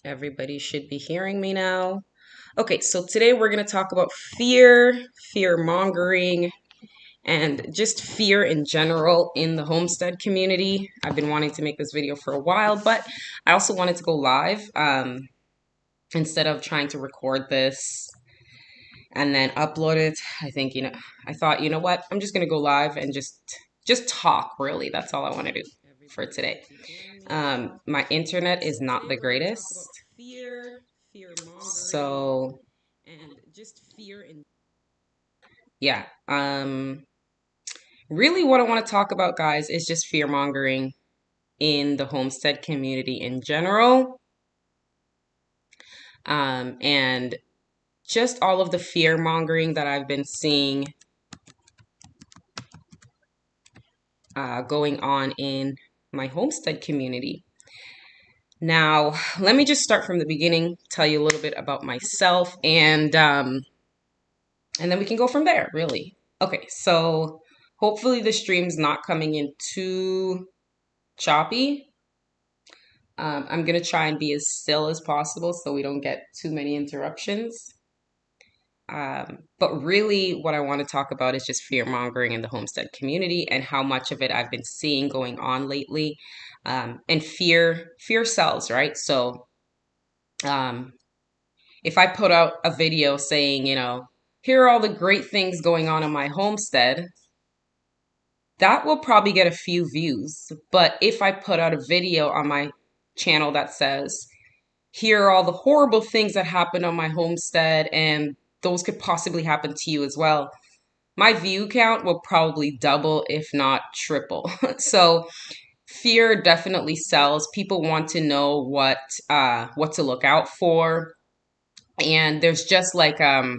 Everybody should be hearing me now. Okay, so today we're going to talk about fear-mongering, and just fear in general in the homestead community. I've been wanting to make this video for a while, but I also wanted to go live instead of trying to record this and then upload it. I thought, you know what? I'm just going to go live and just talk, really. That's all I want to do for today. My internet is not the greatest. So, yeah. Really what I want to talk about, guys, is just fear mongering in the homestead community in general. And just all of the fear mongering that I've been seeing going on in my homestead community. Now, let me just start from the beginning, tell you a little bit about myself, and then we can go from there, really. Okay, so hopefully the stream's not coming in too choppy. I'm going to try and be as still as possible so we don't get too many interruptions. But really what I want to talk about is just fear mongering in the homestead community and how much of it I've been seeing going on lately. And fear sells, right? So if I put out a video saying, here are all the great things going on in my homestead, that will probably get a few views. But if I put out a video on my channel that says, here are all the horrible things that happened on my homestead, and those could possibly happen to you as well, my view count will probably double, if not triple. So fear definitely sells. People want to know what to look out for. And there's just like a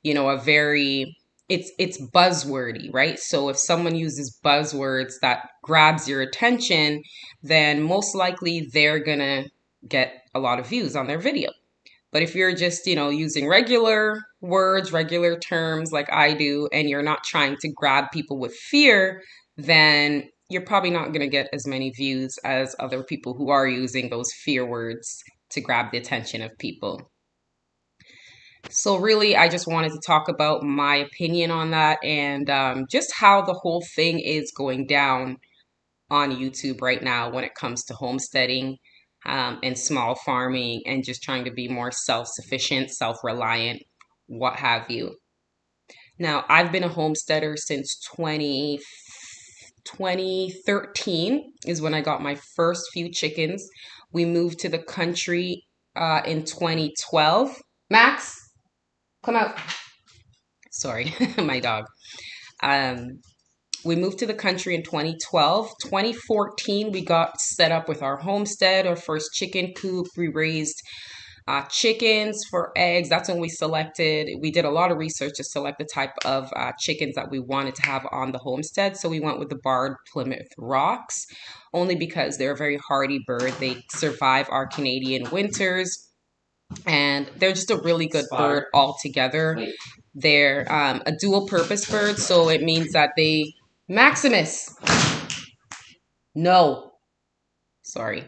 very it's buzzwordy, right? So if someone uses buzzwords that grabs your attention, then most likely they're gonna get a lot of views on their video. But if you're just, using regular words, regular terms like I do, and you're not trying to grab people with fear, then you're probably not going to get as many views as other people who are using those fear words to grab the attention of people. So really, I just wanted to talk about my opinion on that and just how the whole thing is going down on YouTube right now when it comes to homesteading and small farming and just trying to be more self-sufficient, self-reliant, what have you. Now, I've been a homesteader since 2013 is when I got my first few chickens. We moved to the country in 2012. Max, come out. Sorry, my dog. We moved to the country in 2012. 2014, we got set up with our homestead, our first chicken coop. We raised chickens for eggs. That's when we did a lot of research to select the type of chickens that we wanted to have on the homestead. So we went with the barred Plymouth Rocks, only because they're a very hardy bird. They survive our Canadian winters, and they're just a really good bird altogether. They're a dual purpose bird, so it means that Maximus. No. Sorry.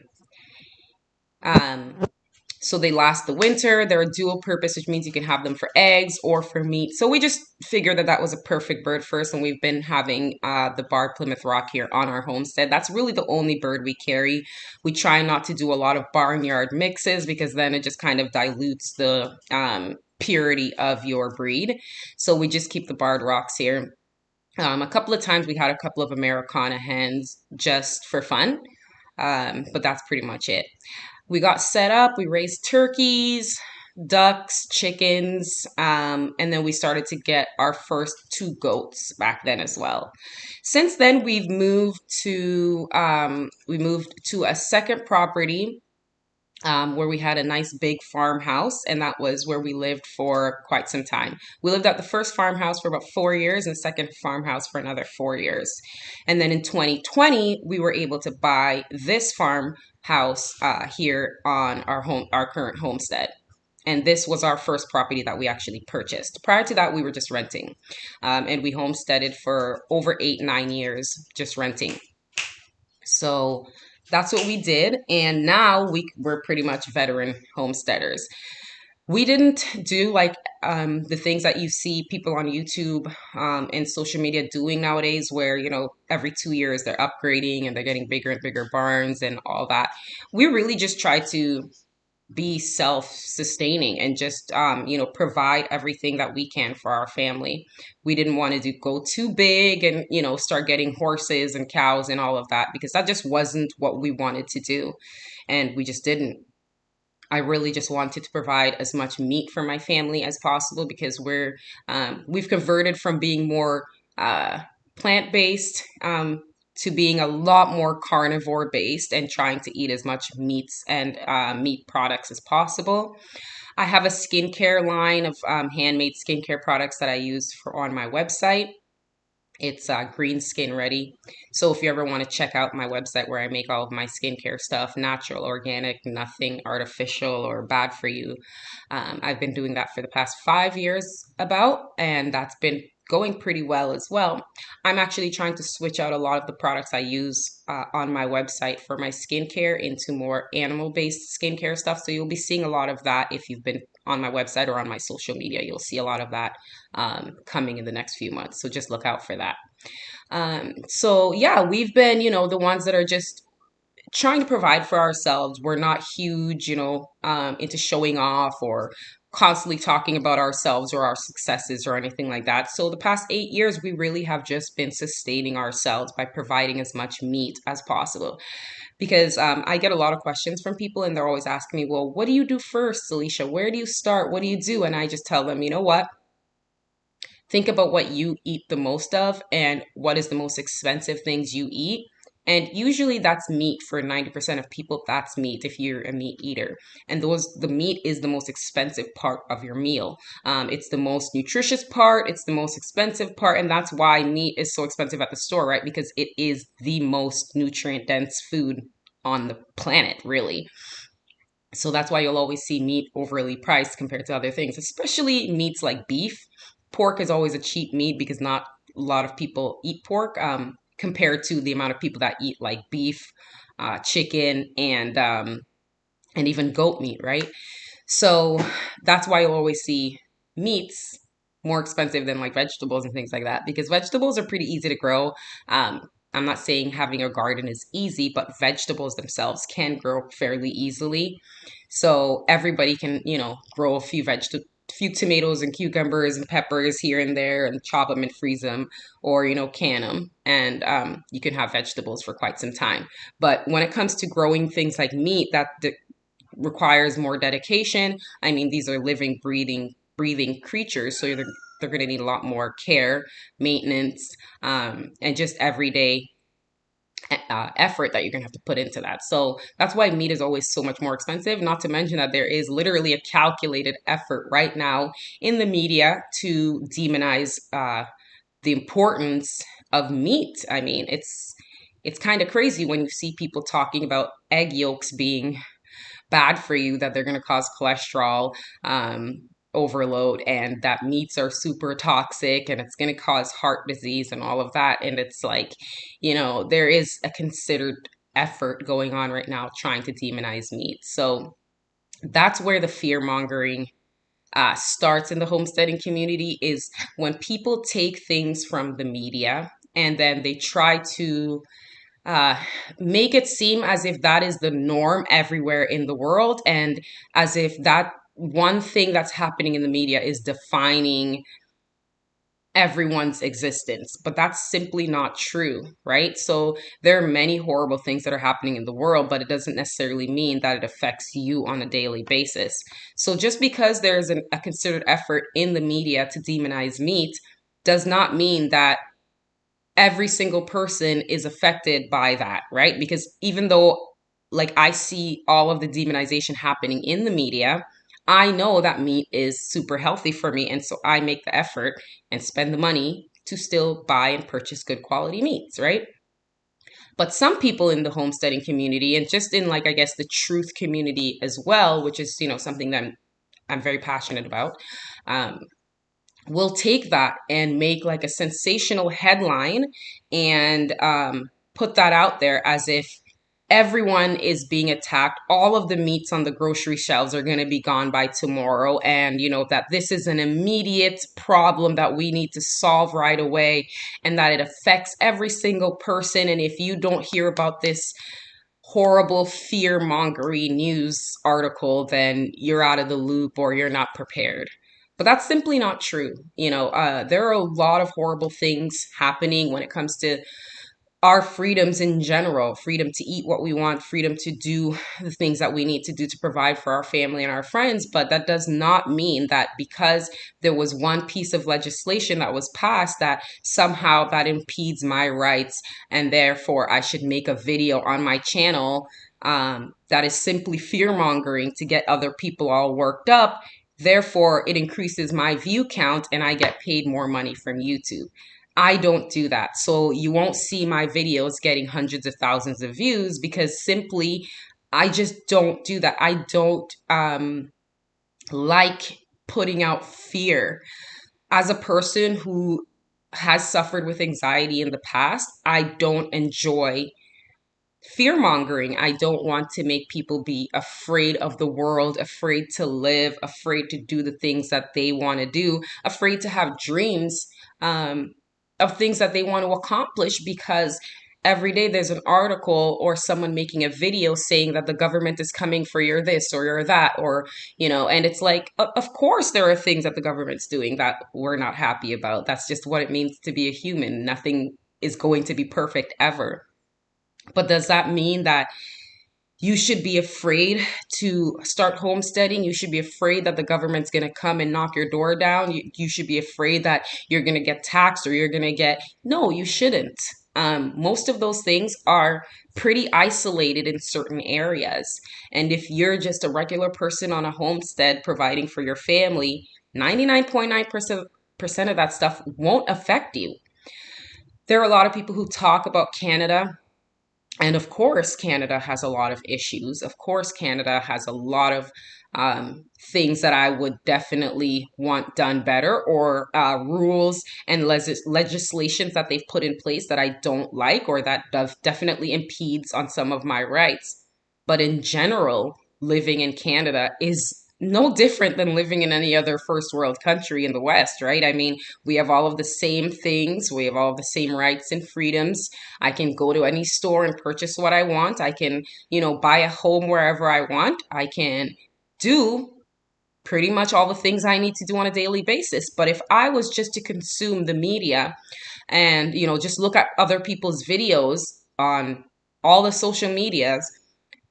So they last the winter. They're a dual purpose, which means you can have them for eggs or for meat. So we just figured that that was a perfect bird for us, and we've been having the barred Plymouth Rock here on our homestead. That's really the only bird we carry. We try not to do a lot of barnyard mixes because then it just kind of dilutes the purity of your breed. So we just keep the barred rocks here. A couple of times we had a couple of Americana hens just for fun, but that's pretty much it. We got set up, we raised turkeys, ducks, chickens, and then we started to get our first 2 goats back then as well. Since then, we've moved to a second property where we had a nice big farmhouse, and that was where we lived for quite some time. We lived at the first farmhouse for about 4 years and the second farmhouse for another 4 years. And then in 2020, we were able to buy this farmhouse here on our current homestead. And this was our first property that we actually purchased. Prior to that, we were just renting. And we homesteaded for over 8-9 years, just renting. So that's what we did. And now we're pretty much veteran homesteaders. We didn't do like the things that you see people on YouTube and social media doing nowadays, where, every 2 years they're upgrading and they're getting bigger and bigger barns and all that. We really just try to be self-sustaining and just provide everything that we can for our family. We didn't want to go too big and start getting horses and cows and all of that, because that just wasn't what we wanted to do, and we just didn't. I really just wanted to provide as much meat for my family as possible, because we've converted from being more uh, plant-based to being a lot more carnivore based and trying to eat as much meats and meat products as possible. I have a skincare line of handmade skincare products that I use on my website. It's Green Skin Ready. So if you ever want to check out my website where I make all of my skincare stuff, natural, organic, nothing artificial or bad for you. I've been doing that for the past 5 years and that's been going pretty well as well. I'm actually trying to switch out a lot of the products I use on my website for my skincare into more animal-based skincare stuff. So you'll be seeing a lot of that if you've been on my website or on my social media. You'll see a lot of that coming in the next few months. So just look out for that. So yeah, we've been, the ones that are just trying to provide for ourselves. We're not huge, into showing off or constantly talking about ourselves or our successes or anything like that. So the past 8 years, we really have just been sustaining ourselves by providing as much meat as possible. Because I get a lot of questions from people, and they're always asking me, well, what do you do first, Salisha? Where do you start? What do you do? And I just tell them, you know what? Think about what you eat the most of and what is the most expensive things you eat. And usually that's meat. For 90% of people, that's meat if you're a meat eater. And the meat is the most expensive part of your meal. It's the most nutritious part. It's the most expensive part. And that's why meat is so expensive at the store, right? Because it is the most nutrient dense food on the planet, really. So that's why you'll always see meat overly priced compared to other things, especially meats like beef. Pork is always a cheap meat because not a lot of people eat pork, compared to the amount of people that eat like beef, chicken, and even goat meat, right? So that's why you'll always see meats more expensive than like vegetables and things like that, because vegetables are pretty easy to grow. I'm not saying having a garden is easy, but vegetables themselves can grow fairly easily. So everybody can, grow a few tomatoes and cucumbers and peppers here and there and chop them and freeze them, or, can them. And you can have vegetables for quite some time. But when it comes to growing things like meat, that requires more dedication. I mean, these are living, breathing creatures, so they're going to need a lot more care, maintenance, and just everyday effort that you're going to have to put into that. So that's why meat is always so much more expensive. Not to mention that there is literally a calculated effort right now in the media to demonize the importance of meat. I mean, it's kind of crazy when you see people talking about egg yolks being bad for you, that they're going to cause cholesterol overload, and that meats are super toxic and it's going to cause heart disease and all of that. And it's like, there is a considered effort going on right now trying to demonize meat. So that's where the fear mongering starts in the homesteading community, is when people take things from the media and then they try to uh, make it seem as if that is the norm everywhere in the world, and as if that one thing that's happening in the media is defining everyone's existence. But that's simply not true, right? So there are many horrible things that are happening in the world, but it doesn't necessarily mean that it affects you on a daily basis. So just because there's a considered effort in the media to demonize meat does not mean that every single person is affected by that, right? Because even though, like, I see all of the demonization happening in the media, I know that meat is super healthy for me. And so I make the effort and spend the money to still buy and purchase good quality meats, right? But some people in the homesteading community, and just in, like, I guess the truth community as well, which is, something that I'm very passionate about, um, will take that and make like a sensational headline and put that out there as if everyone is being attacked. All of the meats on the grocery shelves are going to be gone by tomorrow. And, that this is an immediate problem that we need to solve right away and that it affects every single person. And if you don't hear about this horrible fear-mongering news article, then you're out of the loop or you're not prepared. But that's simply not true. There are a lot of horrible things happening when it comes to our freedoms in general, freedom to eat what we want, freedom to do the things that we need to do to provide for our family and our friends. But that does not mean that because there was one piece of legislation that was passed, that somehow that impedes my rights, and therefore I should make a video on my channel that is simply fear mongering to get other people all worked up. Therefore, it increases my view count and I get paid more money from YouTube. I don't do that. So you won't see my videos getting hundreds of thousands of views because simply I just don't do that. I don't like putting out fear. As a person who has suffered with anxiety in the past, I don't enjoy fear mongering. I don't want to make people be afraid of the world, afraid to live, afraid to do the things that they want to do, afraid to have dreams of things that they want to accomplish, because every day there's an article or someone making a video saying that the government is coming for your this or your that, or, and it's like, of course there are things that the government's doing that we're not happy about. That's just what it means to be a human. Nothing is going to be perfect ever. But does that mean that you should be afraid to start homesteading? You should be afraid that the government's going to come and knock your door down. You should be afraid that you're going to get taxed or you're going to get... No, you shouldn't. Most of those things are pretty isolated in certain areas. And if you're just a regular person on a homestead providing for your family, 99.9% of that stuff won't affect you. There are a lot of people who talk about Canada. And of course, Canada has a lot of issues. Of course, Canada has a lot of things that I would definitely want done better, or rules and legislations that they've put in place that I don't like, or that definitely impedes on some of my rights. But in general, living in Canada is no different than living in any other first world country in the West, right? I mean, we have all of the same things. We have all of the same rights and freedoms. I can go to any store and purchase what I want. I can, buy a home wherever I want. I can do pretty much all the things I need to do on a daily basis. But if I was just to consume the media and, just look at other people's videos on all the social medias,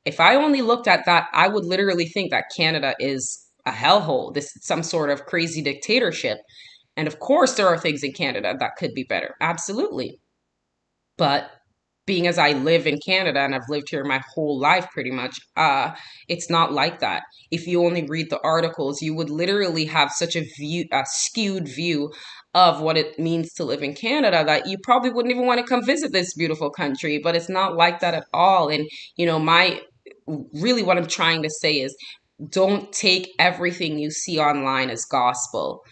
if I only looked at that, I would literally think that Canada is a hellhole. This is some sort of crazy dictatorship. And of course, there are things in Canada that could be better. Absolutely. But being as I live in Canada and I've lived here my whole life pretty much, it's not like that. If you only read the articles, you would literally have such a skewed view of what it means to live in Canada that you probably wouldn't even want to come visit this beautiful country. But it's not like that at all. And, really what I'm trying to say is, don't take everything you see online as gospel.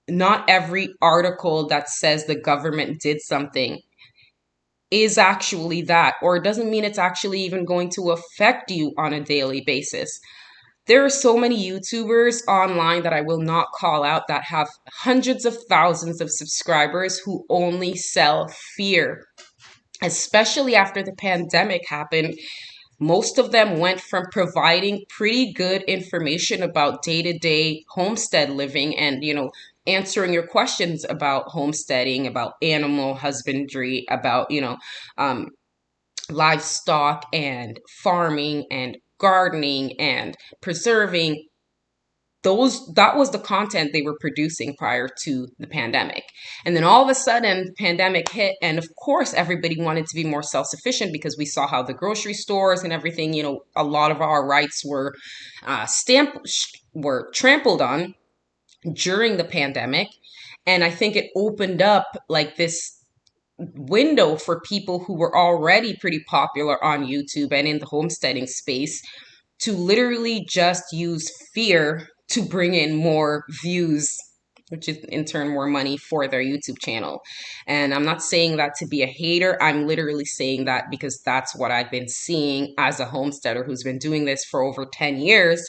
Not every article that says the government did something is actually that, or it doesn't mean it's actually even going to affect you on a daily basis. There are so many YouTubers online that I will not call out that have hundreds of thousands of subscribers who only sell fear. Especially after the pandemic happened, most of them went from providing pretty good information about day-to-day homestead living and, answering your questions about homesteading, about animal husbandry, about, livestock and farming and gardening and preserving. That was the content they were producing prior to the pandemic. And then all of a sudden, the pandemic hit. And of course, everybody wanted to be more self-sufficient because we saw how the grocery stores and everything, a lot of our rights were trampled on during the pandemic. And I think it opened up like this window for people who were already pretty popular on YouTube and in the homesteading space to literally just use fear to bring in more views which is in turn more money for their YouTube channel. And I'm not saying that to be a hater. I'm literally saying that because that's what I've been seeing as a homesteader who's been doing this for over 10 years.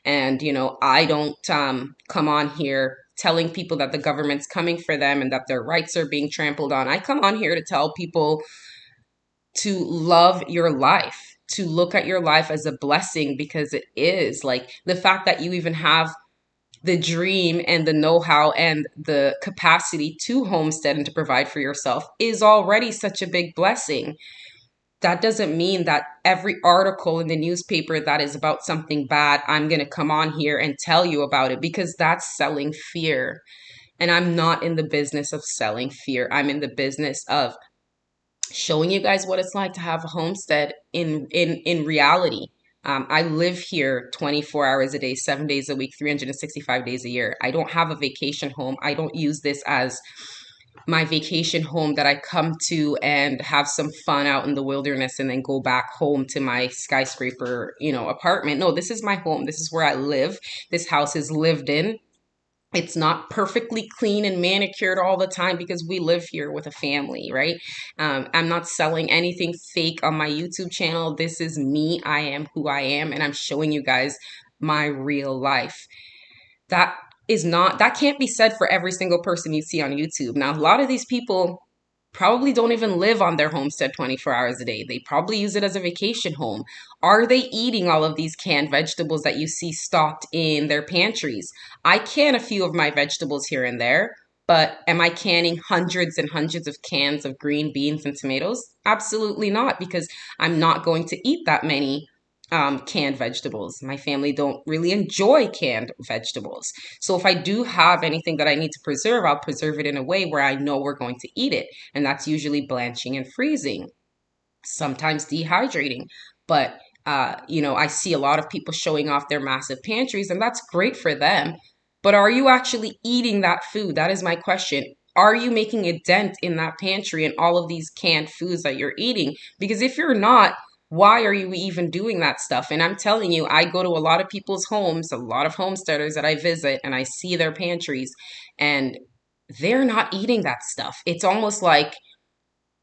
And, I don't come on here telling people that the government's coming for them and that their rights are being trampled on. I come on here to tell people to love your life, to look at your life as a blessing, because it is. Like, the fact that you even have the dream and the know-how and the capacity to homestead and to provide for yourself is already such a big blessing. That doesn't mean that every article in the newspaper that is about something bad, I'm going to come on here and tell you about it, because that's selling fear. And I'm not in the business of selling fear. I'm in the business of showing you guys what it's like to have a homestead in reality. I live here 24 hours a day, 7 days a week, 365 days a year. I don't have a vacation home. I don't use this as my vacation home that I come to and have some fun out in the wilderness and then go back home to my skyscraper, apartment. No, this is my home. This is where I live. This house is lived in. It's not perfectly clean and manicured all the time because we live here with a family, right? I'm not selling anything fake on my YouTube channel. This is me. I am who I am, and I'm showing you guys my real life. That can't be said for every single person you see on YouTube. Now, a lot of these people probably don't even live on their homestead 24 hours a day. They probably use it as a vacation home. Are they eating all of these canned vegetables that you see stocked in their pantries? I can a few of my vegetables here and there, but am I canning hundreds and hundreds of cans of green beans and tomatoes? Absolutely not, because I'm not going to eat that many canned vegetables. My family don't really enjoy canned vegetables. So if I do have anything that I need to preserve, I'll preserve it in a way where I know we're going to eat it. And that's usually blanching and freezing, sometimes dehydrating. But, I see a lot of people showing off their massive pantries, and that's great for them. But are you actually eating that food? That is my question. Are you making a dent in that pantry and all of these canned foods that you're eating? Because if you're not, why are you even doing that stuff? And I'm telling you, I go to a lot of people's homes, a lot of homesteaders that I visit, and I see their pantries, and they're not eating that stuff. It's almost like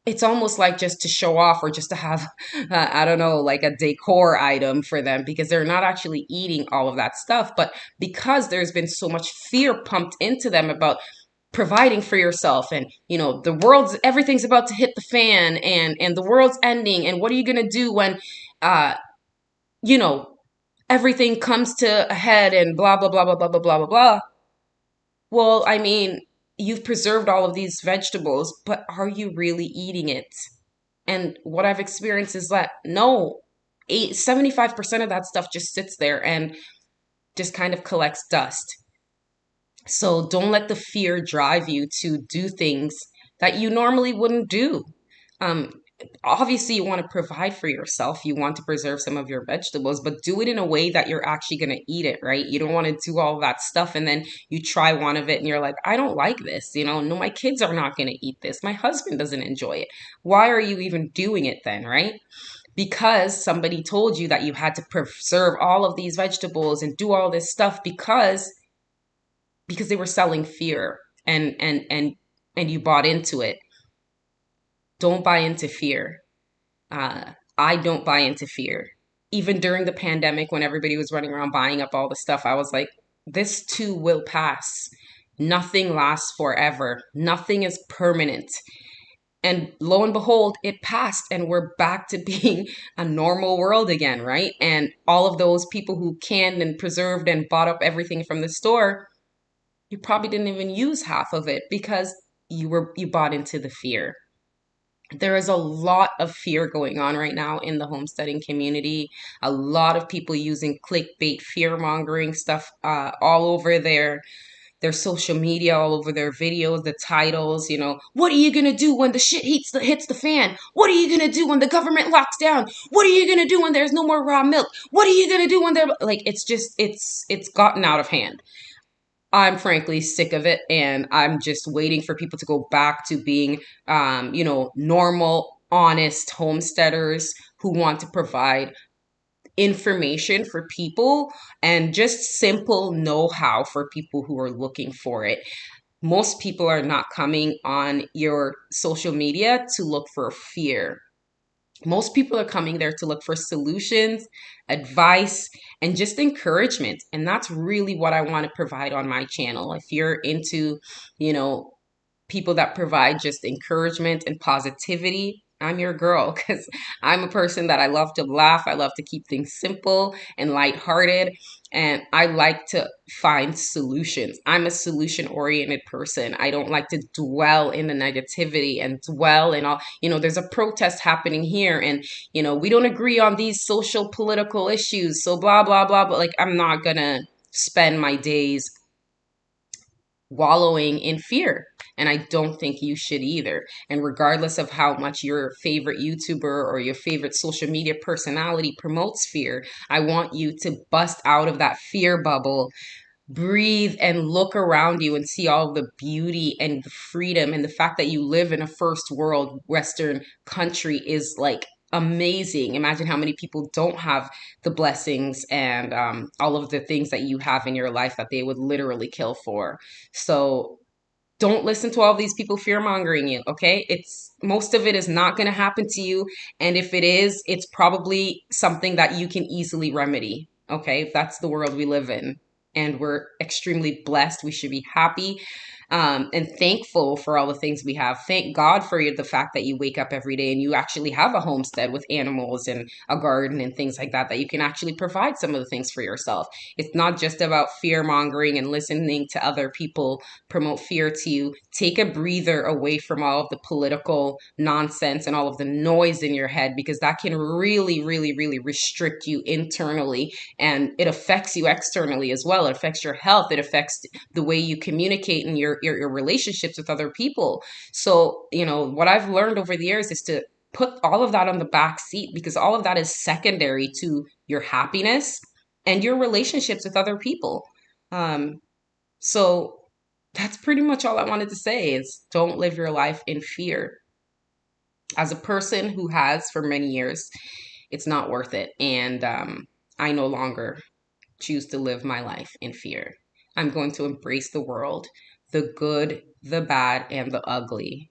just to show off or just to have, I don't know, like a decor item for them, because they're not actually eating all of that stuff. But because there's been so much fear pumped into them about providing for yourself, and everything's about to hit the fan, and the world's ending, and what are you going to do when uh you know everything comes to a head, and blah blah blah blah blah blah blah blah blah. Well, I mean, you've preserved all of these vegetables, but are you really eating it? And what I've experienced is that no, 75% of that stuff just sits there and just kind of collects dust. So don't let the fear drive you to do things that you normally wouldn't do. Um, Obviously, you want to provide for yourself. You want to preserve some of your vegetables, but do it in a way that you're actually going to eat it, right? You don't want to do all that stuff and then you try one of it and you're like, I don't like this. No, my kids are not going to eat this. My husband doesn't enjoy it. Why are you even doing it then, right? Because somebody told you that you had to preserve all of these vegetables and do all this stuff because they were selling fear, and you bought into it. Don't buy into fear. I don't buy into fear. Even during the pandemic, when everybody was running around buying up all the stuff, I was like, this too will pass. Nothing lasts forever. Nothing is permanent. And lo and behold, it passed, and we're back to being a normal world again, right? And all of those people who canned and preserved and bought up everything from the store, you probably didn't even use half of it because you bought into the fear. There is a lot of fear going on right now in the homesteading community. A lot of people using clickbait, fear-mongering stuff all over their social media, all over their videos, the titles. What are you gonna do when the shit hits the fan? What are you gonna do when the government locks down? What are you gonna do when there's no more raw milk? What are you gonna do when they're like? It's gotten out of hand. I'm frankly sick of it, and I'm just waiting for people to go back to being, normal, honest homesteaders who want to provide information for people and just simple know-how for people who are looking for it. Most people are not coming on your social media to look for fear. Most people are coming there to look for solutions, advice, and just encouragement. And that's really what I want to provide on my channel. If you're into, you know, people that provide just encouragement and positivity, I'm your girl, because I'm a person that I love to laugh. I love to keep things simple and lighthearted. And I like to find solutions. I'm a solution oriented person. I don't like to dwell in the negativity and dwell in all, there's a protest happening here, and, we don't agree on these social political issues. So blah, blah, blah. But like, I'm not going to spend my days wallowing in fear. And I don't think you should either. And regardless of how much your favorite YouTuber or your favorite social media personality promotes fear, I want you to bust out of that fear bubble, breathe, and look around you and see all the beauty and the freedom, and the fact that you live in a first world Western country is like amazing. Imagine how many people don't have the blessings and all of the things that you have in your life that they would literally kill for. So don't listen to all these people fear mongering you. Okay, it's most of it is not going to happen to you, and if it is, it's probably something that you can easily remedy. Okay, if that's the world we live in, and we're extremely blessed, we should be happy and thankful for all the things we have. Thank God for the fact that you wake up every day and you actually have a homestead with animals and a garden and things like that, that you can actually provide some of the things for yourself. It's not just about fear mongering and listening to other people promote fear to you. Take a breather away from all of the political nonsense and all of the noise in your head, because that can really, really, really restrict you internally, and it affects you externally as well. It affects your health. It affects the way you communicate and your relationships with other people. So, what I've learned over the years is to put all of that on the back seat, because all of that is secondary to your happiness and your relationships with other people. So that's pretty much all I wanted to say, is don't live your life in fear. As a person who has for many years, it's not worth it. And I no longer choose to live my life in fear. I'm going to embrace the world, the good, the bad, and the ugly,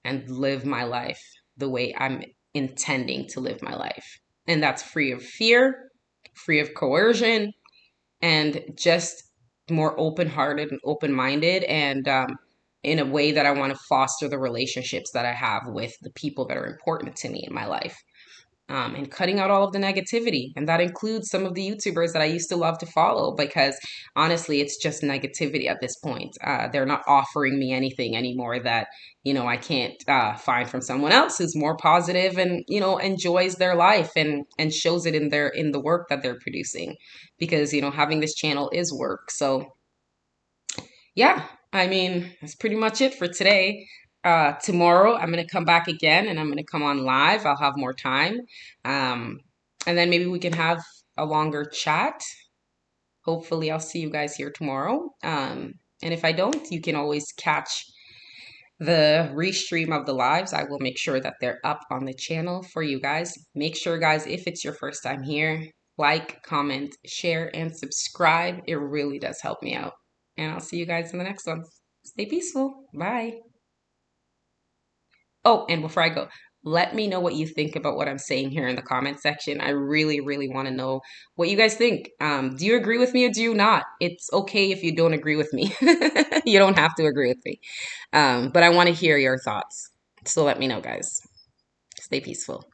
and live my life the way I'm intending to live my life. And that's free of fear, free of coercion, and just more open-hearted and open-minded, and in a way that I want to foster the relationships that I have with the people that are important to me in my life. And cutting out all of the negativity. And that includes some of the YouTubers that I used to love to follow, because honestly, it's just negativity at this point. They're not offering me anything anymore that, I can't find from someone else who's more positive and, enjoys their life and shows it in the work that they're producing. Because, having this channel is work. So yeah, I mean, that's pretty much it for today. Tomorrow, I'm going to come back again, and I'm going to come on live. I'll have more time. Um, and then maybe we can have a longer chat. Hopefully, I'll see you guys here tomorrow. And if I don't, you can always catch the restream of the lives. I will make sure that they're up on the channel for you guys. Make sure, guys, if it's your first time here, like, comment, share, and subscribe. It really does help me out. And I'll see you guys in the next one. Stay peaceful. Bye. Oh, and before I go, let me know what you think about what I'm saying here in the comment section. I really, really want to know what you guys think. Do you agree with me or do you not? It's okay if you don't agree with me. You don't have to agree with me. But I want to hear your thoughts. So let me know, guys. Stay peaceful.